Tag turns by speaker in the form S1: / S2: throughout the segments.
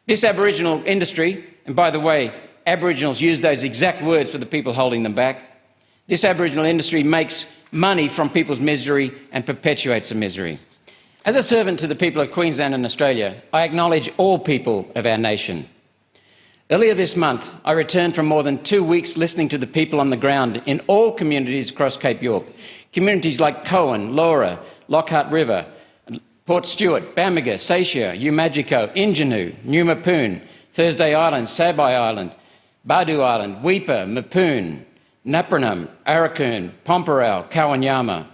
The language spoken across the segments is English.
S1: This Aboriginal industry, and by the way, Aboriginals use those exact words for the people holding them back. This Aboriginal industry makes money from people's misery and perpetuates the misery. As a servant to the people of Queensland and Australia, I acknowledge all people of our nation. Earlier this month, I returned from more than 2 weeks listening to the people on the ground in all communities across Cape York. Communities like Cowan, Laura, Lockhart River, Port Stewart, Bamaga, Seychia, Umagiko, Injinu, New Mapoon, Thursday Island, Sabai Island, Badu Island, Weipa, Mapoon, Napranum, Arakoon, Pomparau, Kawanyama.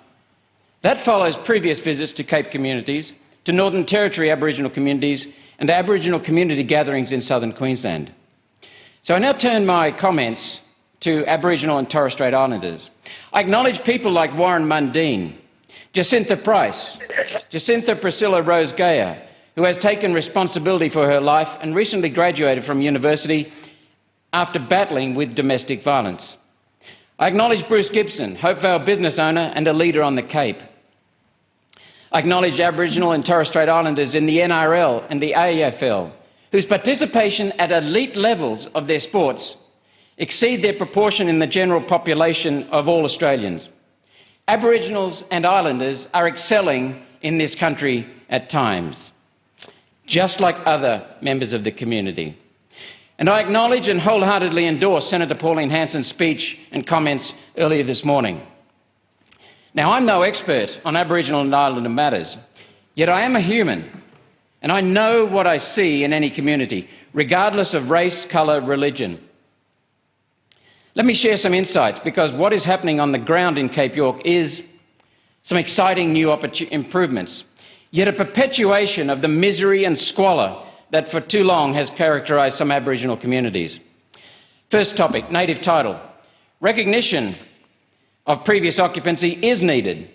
S1: That follows previous visits to Cape communities, to Northern Territory Aboriginal communities and Aboriginal community gatherings in southern Queensland. So I now turn my comments to Aboriginal and Torres Strait Islanders. I acknowledge people like Warren Mundine, Jacintha Price, Jacintha Priscilla Rose Gayer, who has taken responsibility for her life and recently graduated from university after battling with domestic violence. I acknowledge Bruce Gibson, Hopevale business owner and a leader on the Cape. I acknowledge Aboriginal and Torres Strait Islanders in the NRL and the AFL, whose participation at elite levels of their sports exceed their proportion in the general population of all Australians. Aboriginals and Islanders are excelling in this country at times, just like other members of the community. And I acknowledge and wholeheartedly endorse Senator Pauline Hanson's speech and comments earlier this morning. Now, I'm no expert on Aboriginal and Islander matters, yet I am a human, and I know what I see in any community, regardless of race, colour, religion. Let me share some insights, because what is happening on the ground in Cape York is some exciting new improvements, yet a perpetuation of the misery and squalor that for too long has characterised some Aboriginal communities. First topic, native title. Recognition of previous occupancy is needed.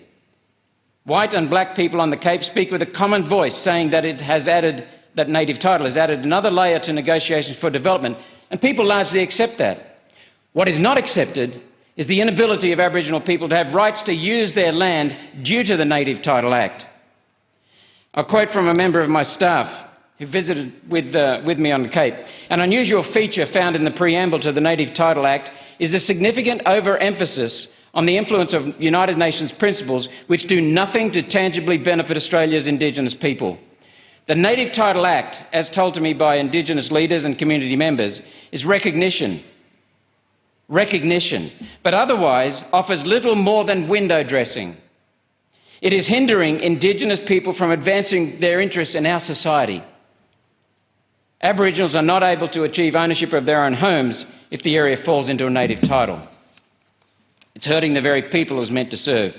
S1: White and black people on the Cape speak with a common voice, saying that that native title has added another layer to negotiations for development, and people largely accept that. What is not accepted is the inability of Aboriginal people to have rights to use their land due to the Native Title Act. I'll quote from a member of my staff who visited with me on the Cape. An unusual feature found in the preamble to the Native Title Act is a significant overemphasis on the influence of United Nations principles which do nothing to tangibly benefit Australia's Indigenous people. The Native Title Act, as told to me by Indigenous leaders and community members, is recognition, but otherwise offers little more than window dressing. It is hindering Indigenous people from advancing their interests in our society. Aboriginals are not able to achieve ownership of their own homes if the area falls into a native title. It's hurting the very people it was meant to serve.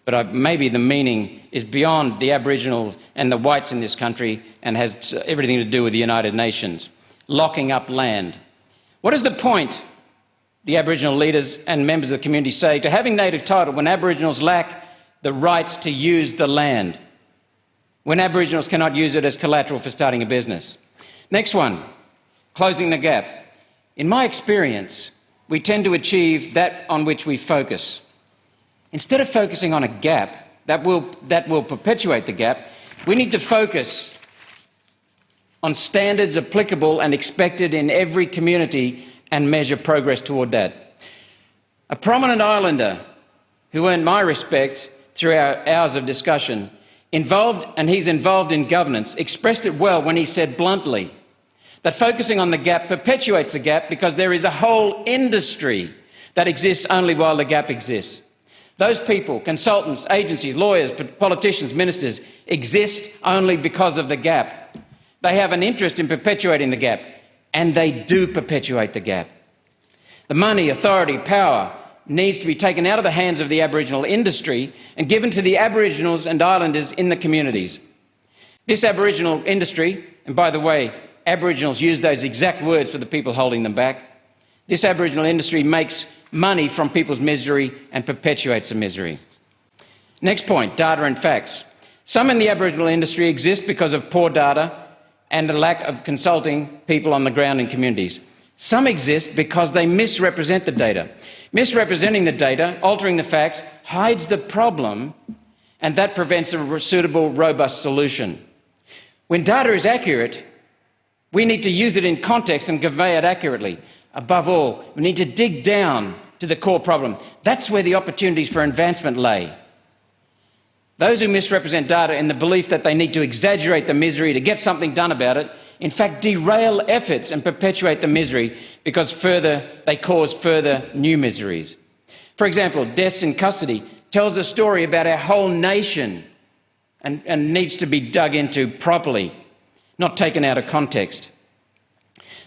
S1: But maybe the meaning is beyond the Aboriginals and the whites in this country and has everything to do with the United Nations. Locking up land. What is the point, the Aboriginal leaders and members of the community say, to having native title when Aboriginals lack the rights to use the land, when Aboriginals cannot use it as collateral for starting a business? Next one, closing the gap. In my experience, we tend to achieve that on which we focus. Instead of focusing on a gap that will perpetuate the gap, we need to focus on standards applicable and expected in every community and measure progress toward that. A prominent Islander who earned my respect through our hours of discussion, he's involved in governance, expressed it well when he said bluntly that focusing on the gap perpetuates the gap because there is a whole industry that exists only while the gap exists. Those people, consultants, agencies, lawyers, politicians, ministers, exist only because of the gap. They have an interest in perpetuating the gap, and they do perpetuate the gap. The money, authority, power needs to be taken out of the hands of the Aboriginal industry and given to the Aboriginals and Islanders in the communities. This Aboriginal industry, and by the way, Aboriginals use those exact words for the people holding them back. This Aboriginal industry makes money from people's misery and perpetuates the misery. Next point, data and facts. Some in the Aboriginal industry exist because of poor data and a lack of consulting people on the ground in communities. Some exist because they misrepresent the data. Misrepresenting the data, altering the facts, hides the problem, and that prevents a suitable, robust solution. When data is accurate, We need to use it in context and convey it accurately. Above all, we need to dig down to the core problem. That's where the opportunities for advancement lay. Those who misrepresent data in the belief that they need to exaggerate the misery to get something done about it, in fact, derail efforts and perpetuate the misery because they cause further new miseries. For example, deaths in custody tells a story about our whole nation and needs to be dug into properly, not taken out of context.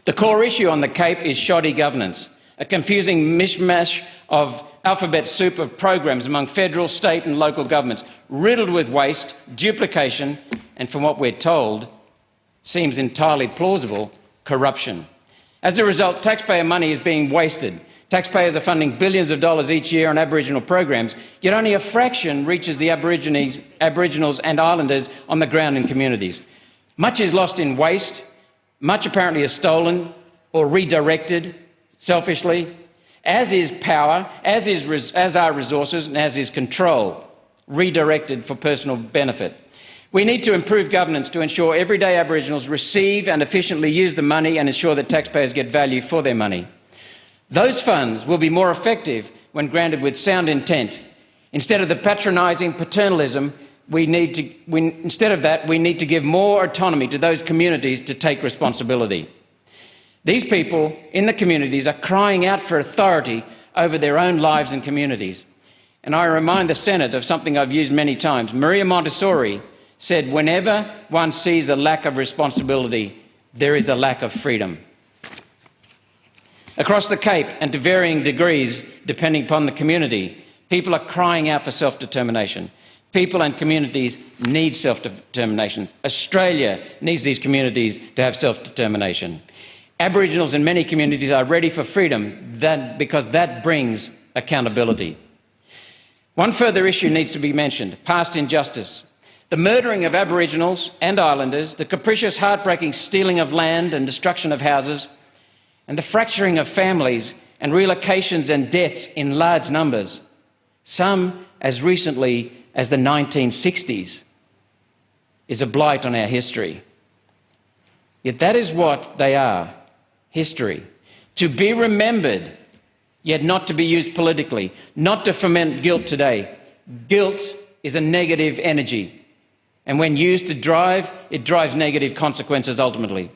S1: The core issue on the Cape is shoddy governance, a confusing mishmash of alphabet soup of programs among federal, state and local governments, riddled with waste, duplication and, from what we're told, seems entirely plausible, corruption. As a result, taxpayer money is being wasted. Taxpayers are funding billions of dollars each year on Aboriginal programs, yet only a fraction reaches the Aboriginals and Islanders on the ground in communities. Much is lost in waste, much apparently is stolen or redirected selfishly, as is power, as are resources and as is control, redirected for personal benefit. We need to improve governance to ensure everyday Aboriginals receive and efficiently use the money and ensure that taxpayers get value for their money. Those funds will be more effective when granted with sound intent. Instead of the patronising paternalism, we need to give more autonomy to those communities to take responsibility. These people in the communities are crying out for authority over their own lives and communities. And I remind the Senate of something I've used many times. Maria Montessori said, whenever one sees a lack of responsibility, there is a lack of freedom. Across the Cape, and to varying degrees depending upon the community, people are crying out for self-determination. People and communities need self-determination. Australia needs these communities to have self-determination. Aboriginals in many communities are ready for freedom because that brings accountability. One further issue needs to be mentioned: past injustice. The murdering of Aboriginals and Islanders, the capricious, heartbreaking stealing of land and destruction of houses, and the fracturing of families and relocations and deaths in large numbers, some as recently as the 1960s, is a blight on our history. Yet that is what they are, history. To be remembered, yet not to be used politically, not to foment guilt today. Guilt is a negative energy, and when used to drive, it drives negative consequences ultimately.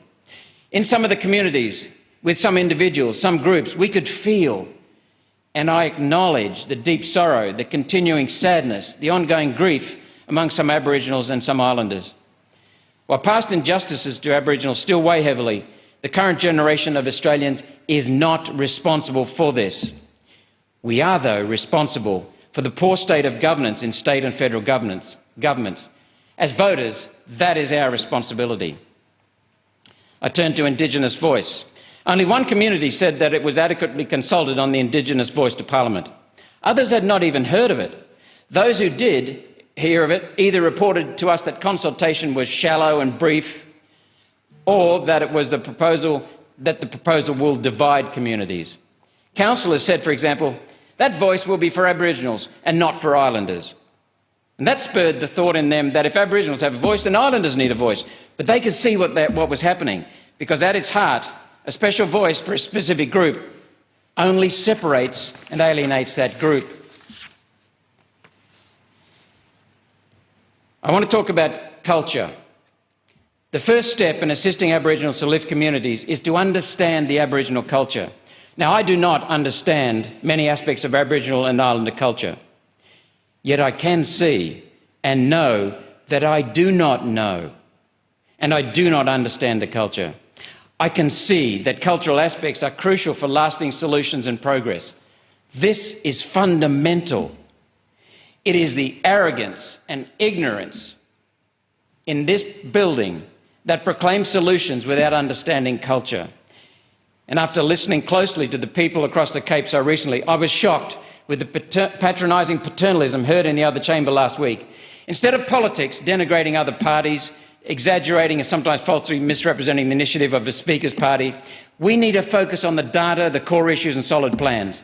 S1: In some of the communities, with some individuals, some groups, we could feel, and I acknowledge, the deep sorrow, the continuing sadness, the ongoing grief among some Aboriginals and some Islanders. While past injustices to Aboriginals still weigh heavily, the current generation of Australians is not responsible for this. We are, though, responsible for the poor state of governance in state and federal governments. As voters, that is our responsibility. I turn to Indigenous voice. Only one community said that it was adequately consulted on the Indigenous voice to Parliament. Others had not even heard of it. Those who did hear of it either reported to us that consultation was shallow and brief, or that the proposal will divide communities. Councillors said, for example, that voice will be for Aboriginals and not for Islanders. And that spurred the thought in them that if Aboriginals have a voice, then Islanders need a voice. But they could see what was happening, because at its heart, a special voice for a specific group only separates and alienates that group. I want to talk about culture. The first step in assisting Aboriginals to lift communities is to understand the Aboriginal culture. Now, I do not understand many aspects of Aboriginal and Islander culture, yet I can see and know that I do not know, and I do not understand the culture. I can see that cultural aspects are crucial for lasting solutions and progress. This is fundamental. It is the arrogance and ignorance in this building that proclaim solutions without understanding culture. And after listening closely to the people across the Cape so recently, I was shocked with the patronising paternalism heard in the other chamber last week. Instead of politics denigrating other parties, exaggerating and sometimes falsely misrepresenting the initiative of the Speaker's party, we need to focus on the data, the core issues and solid plans,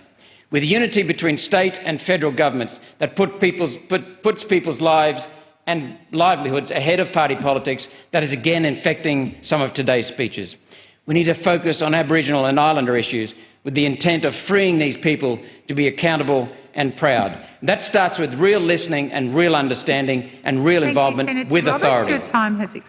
S1: with unity between state and federal governments that puts people's lives and livelihoods ahead of party politics that is again infecting some of today's speeches. We need to focus on Aboriginal and Islander issues with the intent of freeing these people to be accountable and proud. That starts with real listening and real understanding and real involvement with authority.
S2: Your time has expired.